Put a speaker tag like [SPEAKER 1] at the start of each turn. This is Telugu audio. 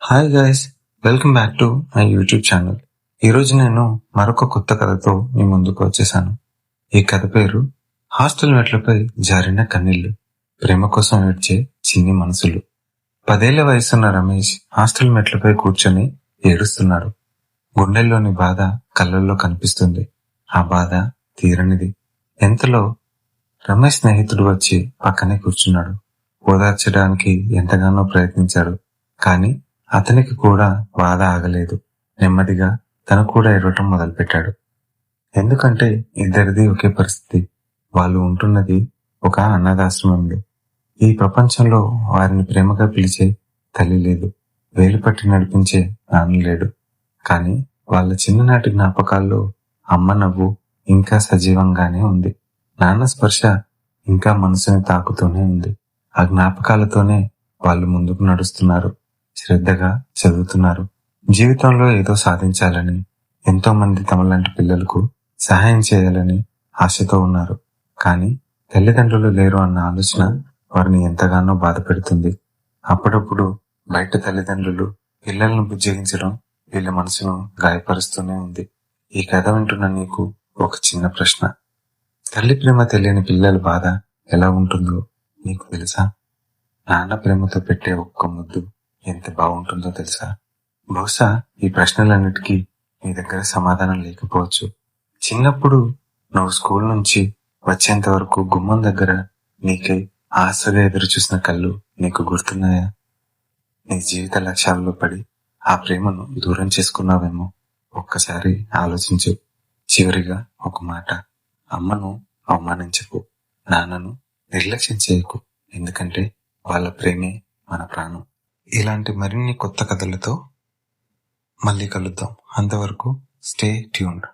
[SPEAKER 1] Hi guys, welcome back to my YouTube channel. ఈరోజు నేను మరొక కొత్త కథతో మీ ముందుకు వచ్చేసాను. ఈ కథ పేరు హాస్టల్ మెట్లపై జారిన కన్నీళ్లు, ప్రేమ కోసం ఏడ్చే చిన్ని మనసులు. 10 ఏళ్ల వయసున్న రమేష్ హాస్టల్ మెట్లపై కూర్చొని ఏడుస్తున్నాడు. గుండెల్లోని బాధ కళ్ళల్లో కనిపిస్తుంది. ఆ బాధ తీరనిది. ఎంతలో రమేష్ స్నేహితుడు వచ్చి పక్కనే కూర్చున్నాడు. ఓదార్చడానికి ఎంతగానో ప్రయత్నించాడు. కానీ అతనికి కూడా బాధ ఆగలేదు. నెమ్మదిగా తను కూడా ఏడవటం మొదలుపెట్టాడు. ఎందుకంటే ఇద్దరిది ఒకే పరిస్థితి. వాళ్ళు ఉంటున్నది ఒక అనాథాశ్రమంలో. ఈ ప్రపంచంలో వారిని ప్రేమగా పిలిచే తల్లి లేదు, వేలు పట్టి నడిపించే నాన్న లేడు. కానీ వాళ్ళ చిన్ననాటి జ్ఞాపకాల్లో అమ్మ నవ్వు ఇంకా సజీవంగానే ఉంది. నాన్న స్పర్శ ఇంకా మనసుని తాకుతూనే ఉంది. ఆ జ్ఞాపకాలతోనే వాళ్ళు ముందుకు నడుస్తున్నారు, శ్రద్ధగా చదువుతున్నారు. జీవితంలో ఏదో సాధించాలని, ఎంతో మంది తమలాంటి పిల్లలకు సహాయం చేయాలని ఆశతో ఉన్నారు. కానీ తల్లిదండ్రులు లేరు అన్న ఆలోచన వారిని ఎంతగానో బాధ పెడుతుంది. అప్పుడప్పుడు బయట తల్లిదండ్రులు పిల్లలను బుజ్జగించడం వీళ్ళ మనసును గాయపరుస్తూనే ఉంది. ఈ కథ వింటున్న నీకు ఒక చిన్న ప్రశ్న: తల్లి ప్రేమ తెలియని పిల్లల బాధ ఎలా ఉంటుందో నీకు తెలుసా? నాన్న ప్రేమతో పెట్టే ఒక్క ముద్దు ఎంత బాగుంటుందో తెలుసా? బహుశా ఈ ప్రశ్నలన్నిటికీ నీ దగ్గర సమాధానం లేకపోవచ్చు. చిన్నప్పుడు నువ్వు స్కూల్ నుంచి వచ్చేంత వరకు గుమ్మం దగ్గర నీకై ఆశగా ఎదురు చూసిన కళ్ళు నీకు గుర్తున్నాయా? నీ జీవిత లక్ష్యాల్లో పడి ఆ ప్రేమను దూరం చేసుకున్నావేమో. ఒక్కసారి ఆలోచించు. చివరిగా ఒక మాట: అమ్మను అవమానించకు, నాన్నను నిర్లక్ష్యం చేయకు. ఎందుకంటే వాళ్ళ ప్రేమే మన ప్రాణం. ఇలాంటి మరిన్ని కొత్త కథలతో మళ్ళీ కలుద్దాం. అంతవరకు స్టే ట్యూన్డ్.